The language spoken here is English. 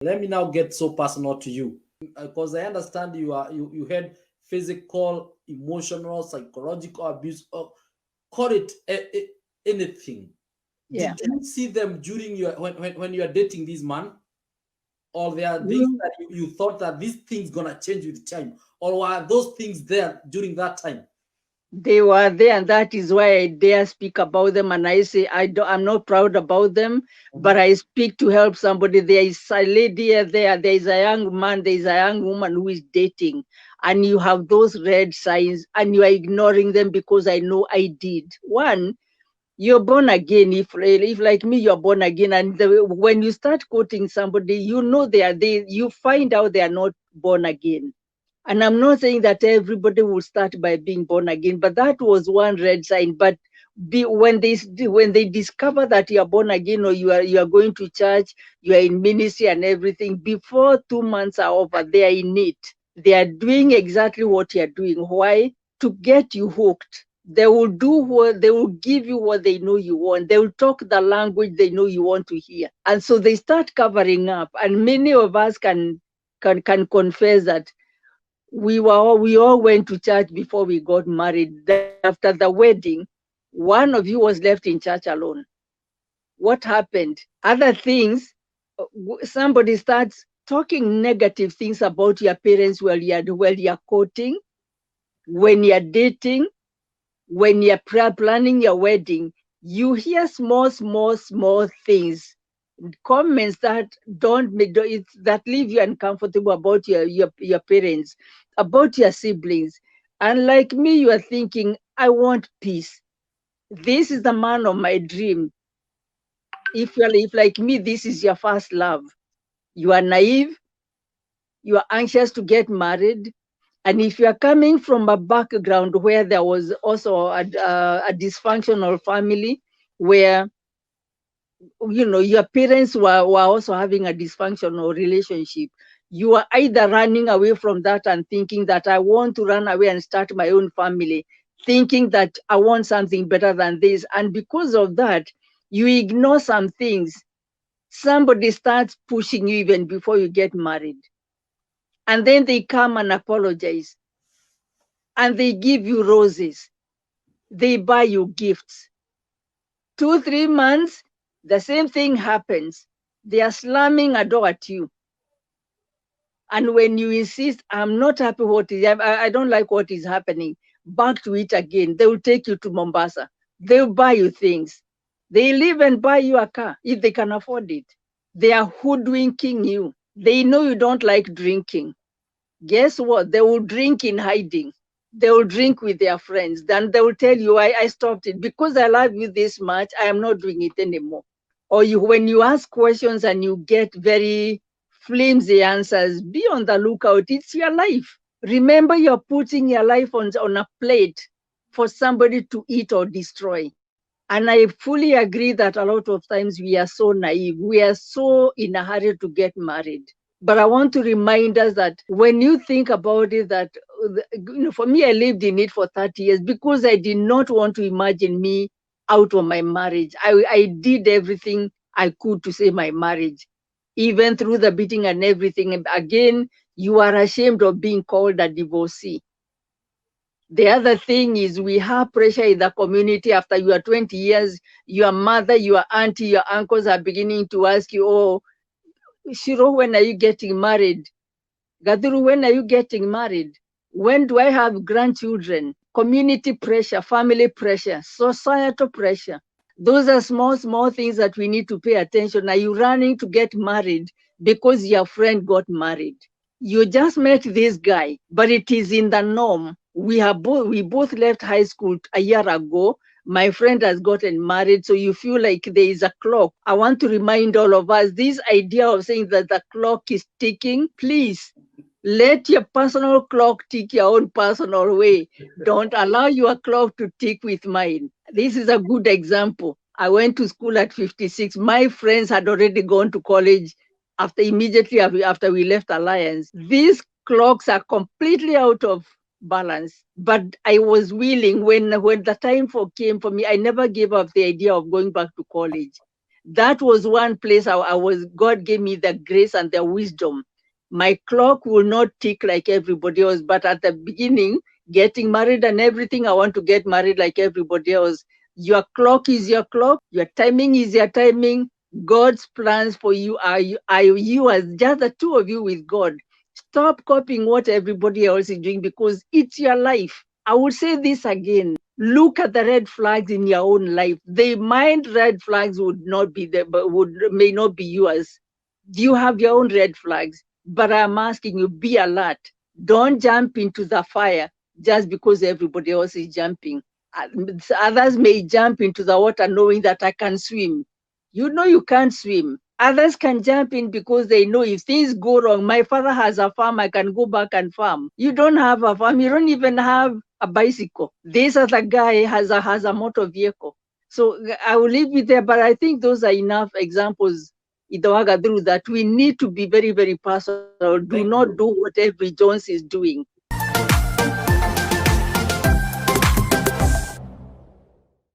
Let me now get so personal to you, because I understand you had physical, emotional, psychological abuse, or call it anything. Yeah. Did you see them during your when you are dating this man, or there are things Mm. that you thought that these things gonna change with time, or were those things there during that time? They were there, and that is why I dare speak about them. And I say I'm not proud about them, but Mhm. I speak to help somebody. There is a lady there. There is a young man. There is a young woman who is dating, and you have those red signs, and you are ignoring them because I know I did. One, you're born again. If like me, you're born again, and when you start quoting somebody, you know you find out they are not born again. And I'm not saying that everybody will start by being born again, but that was one red sign. But when they discover that you are born again, or you are going to church, you are in ministry and everything, before 2 months are over, they are in it. They are doing exactly what you are doing. Why? To get you hooked. They will give you what they know you want. They will talk the language they know you want to hear. And so they start covering up. And many of us can confess that we all went to church before we got married. Then after the wedding, one of you was left in church alone. What happened? Other things, somebody starts talking negative things about your parents while you're courting, when you're dating, when you're planning your wedding. You hear small things, comments that that leave you uncomfortable about your parents, about your siblings. And like me, you are thinking, I want peace. This is the man of my dream. If like me, this is your first love, you are naive, you are anxious to get married. And if you are coming from a background where there was also a dysfunctional family, where your parents were also having a dysfunctional relationship, you are either running away from that and thinking that I want to run away and start my own family, thinking that I want something better than this. And because of that, you ignore some things. Somebody starts pushing you even before you get married. And then they come and apologize. And they give you roses. They buy you gifts. 2, 3 months, the same thing happens. They are slamming a door at you. And when you insist, I'm not happy I don't like what is happening, back to it again, they will take you to Mombasa. They'll buy you things. They'll even buy you a car if they can afford it. They are hoodwinking you. They know you don't like drinking. Guess what? They will drink in hiding. They will drink with their friends. Then they will tell you, I stopped it because I love you this much. I am not doing it anymore. Or when you ask questions and you get very flimsy answers, be on the lookout. It's your life. Remember, you're putting your life on a plate for somebody to eat or destroy. And I fully agree that a lot of times we are so naive. We are so in a hurry to get married. But I want to remind us that when you think about it, that for me, I lived in it for 30 years because I did not want to imagine me out of my marriage. I did everything I could to save my marriage, even through the beating and everything. And again, you are ashamed of being called a divorcee. The other thing is we have pressure in the community. After you are 20 years, your mother, your auntie, your uncles are beginning to ask you, oh, Shiro, when are you getting married? Gathuru, when are you getting married? When do I have grandchildren? Community pressure, family pressure, societal pressure. Those are small things that we need to pay attention. Are you running to get married because your friend got married? You just met this guy, but it is in the norm. We both left high school a year ago. My friend has gotten married, so you feel like there is a clock. I want to remind all of us, this idea of saying that the clock is ticking, please let your personal clock tick your own personal way. Don't allow your clock to tick with mine. This is a good example. I went to school at 56. My friends had already gone to college immediately after we left Alliance. These clocks are completely out of balance. But I was willing when the time came for me. I never gave up the idea of going back to college. That was one place God gave me the grace and the wisdom. My clock will not tick like everybody else, but at the beginning, getting married and everything, I want to get married like everybody else. Your clock is your clock, your timing is your timing. God's plans for you are you as just the two of you with God. Stop copying what everybody else is doing because it's your life. I will say this again. Look at the red flags in your own life. They mind red flags would not be there, but may not be yours. You have your own red flags. But I'm asking you, be alert. Don't jump into the fire just because everybody else is jumping. Others may jump into the water knowing that I can swim. You know you can't swim. Others can jump in because they know if things go wrong, my father has a farm, I can go back and farm. You don't have a farm, you don't even have a bicycle. This other guy has a motor vehicle. So I will leave it there, but I think those are enough examples, Gathuru, that we need to be very, very personal. Do not do what every Jones is doing.